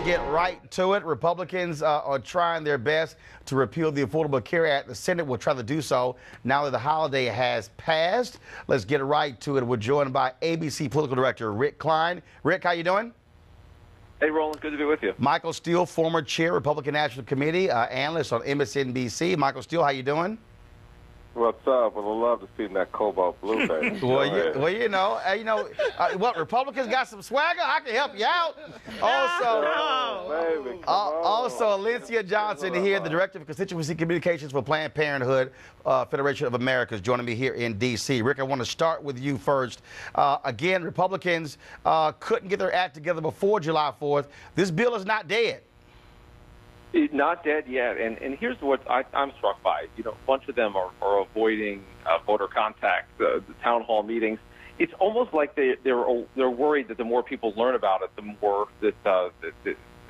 get right to it. Republicans are trying their best to repeal the Affordable Care Act. The Senate will try to do so now that the holiday has passed. Let's get right to it. We're joined by ABC Political Director Rick Kline. Rick, how you doing? Hey, Roland, good to be with you. Michael Steele, former chair, Republican National Committee, analyst on MSNBC. Michael Steele, how you doing? What's up? Well, I love to see that cobalt blue thing. What, Republicans got some swagger? I can help you out. Also, Alencia Johnson here, the Director of Constituency Communications for Planned Parenthood Federation of America, is joining me here in D.C. Rick, I want to start with you first. Again, Republicans couldn't get their act together before July 4th. This bill is not dead. Not dead yet, and here's what I'm struck by. You know, a bunch of them are avoiding voter contact, the town hall meetings. It's almost like they're worried that the more people learn about it, the more that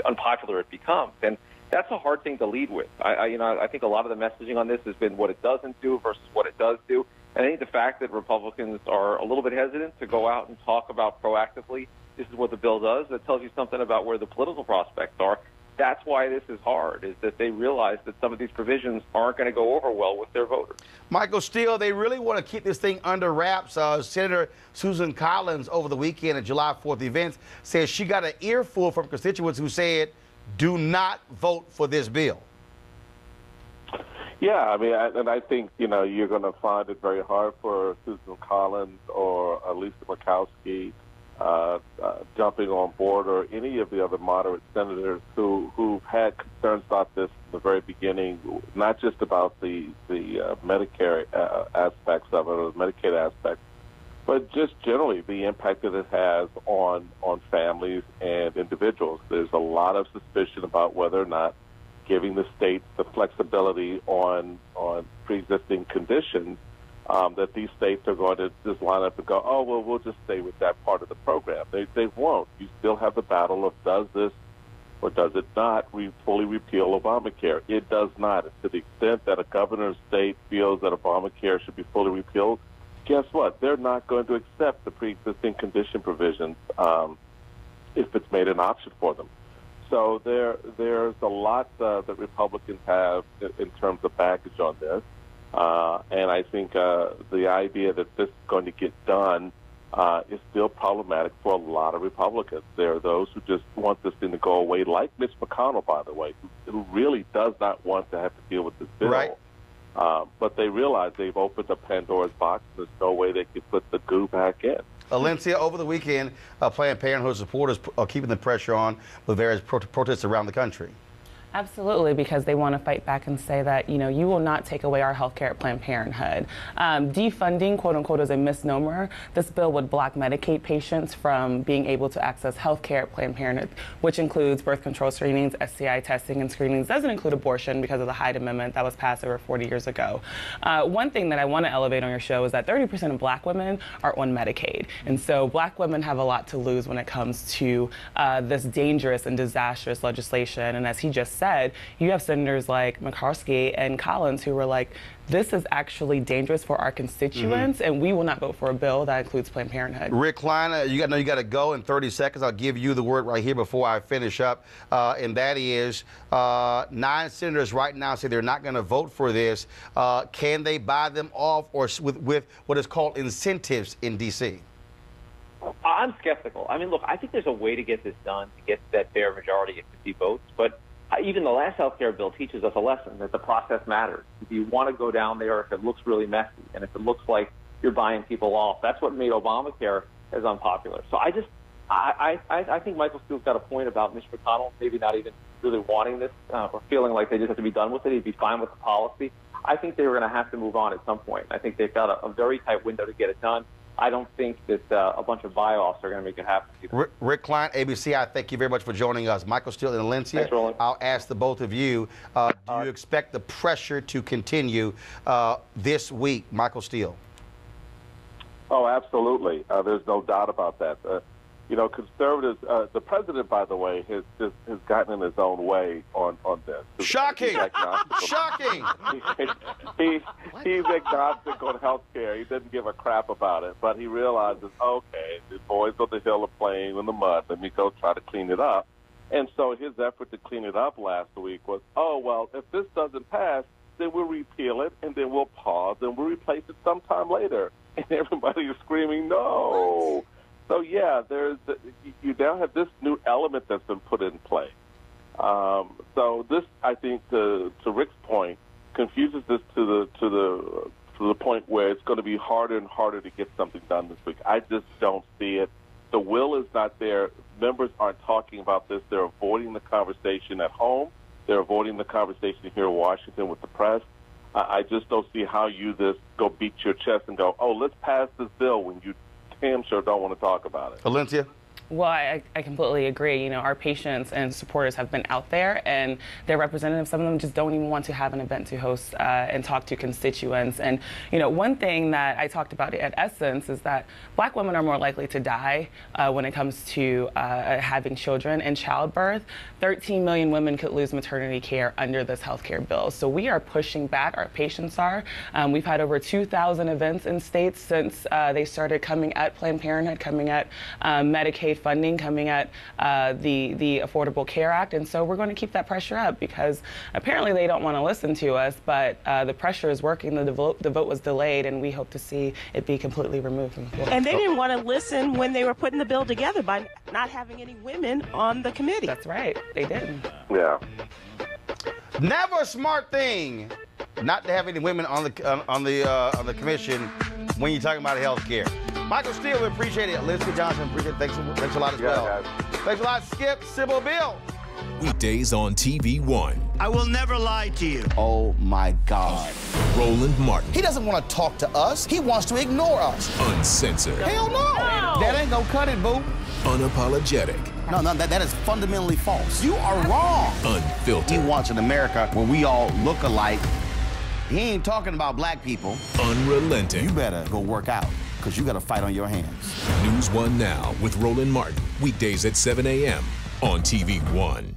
unpopular it becomes, and that's a hard thing to lead with. I think a lot of the messaging on this has been what it doesn't do versus what it does do. And I think the fact that Republicans are a little bit hesitant to go out and talk about proactively, this is what the bill does, that tells you something about where the political prospects are. That's why this is hard, is that they realize that some of these provisions aren't going to go over well with their voters. Michael Steele, they really want to keep this thing under wraps. Senator Susan Collins over the weekend at July 4th events says she got an earful from constituents who said, do not vote for this bill. Yeah, I mean, and I think, you're going to find it very hard for Susan Collins or Lisa Murkowski jumping on board, or any of the other moderate senators who've had concerns about this from the very beginning, not just about the Medicare aspects of it or the Medicaid aspects, but just generally the impact that it has on families and individuals. There's a lot of suspicion about whether or not giving the states the flexibility on pre-existing conditions, that these states are going to just line up and go, oh, well, we'll just stay with that part of the program. They won't. You still have the battle of does this or does it not fully repeal Obamacare? It does not. To the extent that a governor's state feels that Obamacare should be fully repealed, guess what? They're not going to accept the pre-existing condition provisions if it's made an option for them. So there's a lot that Republicans have in terms of baggage on this. And I think the idea that this is going to get done is still problematic for a lot of Republicans. There are those who just want this thing to go away, like Mitch McConnell, by the way, who really does not want to have to deal with this bill. Right. But they realize they've opened a Pandora's box, and there's no way they can put the goo back in. Alencia, over the weekend, Planned Parenthood supporters are keeping the pressure on with various protests around the country. Absolutely, because they want to fight back and say that, you will not take away our health care at Planned Parenthood. Defunding, quote unquote, is a misnomer. This bill would block Medicaid patients from being able to access health care at Planned Parenthood, which includes birth control screenings, STI testing and screenings. Doesn't include abortion because of the Hyde Amendment that was passed over 40 years ago. One thing that I want to elevate on your show is that 30% of black women are on Medicaid. And so black women have a lot to lose when it comes to this dangerous and disastrous legislation. And as he just said, you have senators like Murkowski and Collins who were like, this is actually dangerous for our constituents, and we will not vote for a bill that includes Planned Parenthood. Rick Kline, you got to go in 30 seconds. I'll give you the word right here before I finish up, and that is 9 senators right now say they're not going to vote for this. Can they buy them off or with what is called incentives in D.C.? I'm skeptical. I mean, look, I think there's a way to get this done, to get that fair majority of 50 votes, but even the last health care bill teaches us a lesson that the process matters. If you want to go down there, if it looks really messy, and if it looks like you're buying people off, that's what made Obamacare as unpopular. So I think Michael Steele's got a point about Mitch McConnell maybe not even really wanting this or feeling like they just have to be done with it. He'd be fine with the policy. I think they were going to have to move on at some point. I think they've got a very tight window to get it done. I don't think that a bunch of buy-offs are going to make it happen. Rick Kline, ABC, I thank you very much for joining us. Michael Steele and Alencia, thanks, Roland. I'll ask the both of you, do you expect the pressure to continue this week, Michael Steele? Oh, absolutely. There's no doubt about that. Conservatives, the president, by the way, has gotten in his own way on this. Shocking! Shocking! He's agnostic on health care. He doesn't give a crap about it, but he realizes, okay, the boys on the hill are playing in the mud. Let me go try to clean it up. And so his effort to clean it up last week was, oh, well, if this doesn't pass, then we'll repeal it, and then we'll pause, and we'll replace it sometime later. And everybody is screaming, no. So, yeah, you now have this new element that's been put in play. So this, I think, to Rick's point, confuses this to the point where it's going to be harder and harder to get something done this week. I just don't see it. The will is not there. Members aren't talking about this. They're avoiding the conversation at home. They're avoiding the conversation here in Washington with the press. I just don't see how you go beat your chest and go, oh, let's pass this bill when you damn sure don't want to talk about it. Alencia? Well, I completely agree. You know, our patients and supporters have been out there, and their representatives, some of them just don't even want to have an event to host and talk to constituents. And, you know, one thing that I talked about at Essence is that Black women are more likely to die when it comes to having children and childbirth. 13 million women could lose maternity care under this health care bill. So we are pushing back. Our patients are. We've had over 2,000 events in states since they started coming at Planned Parenthood, coming at Medicaid funding, coming at the Affordable Care Act. And so we're going to keep that pressure up because apparently they don't want to listen to us, but the pressure is working. The vote was delayed, and we hope to see it be completely removed from the floor. And they didn't want to listen when they were putting the bill together by not having any women on the committee. That's right. They didn't. Yeah. Never a smart thing not to have any women on the commission when you're talking about health care. Michael Steele, we appreciate it. Alencia Johnson, appreciate it. Thanks a lot as well. Guys. Thanks a lot, Skip. Sybil Bill. Weekdays on TV One. I will never lie to you. Oh, my God. Roland Martin. He doesn't want to talk to us. He wants to ignore us. Uncensored. Hell no. That ain't gonna cut it, boo. Unapologetic. No, that is fundamentally false. You are wrong. He Unfiltered. wants an America where we all look alike. He ain't talking about black people. Unrelenting. You better go work out, because you got a fight on your hands. NewsOne Now with Roland Martin. Weekdays at 7 a.m. on TV One.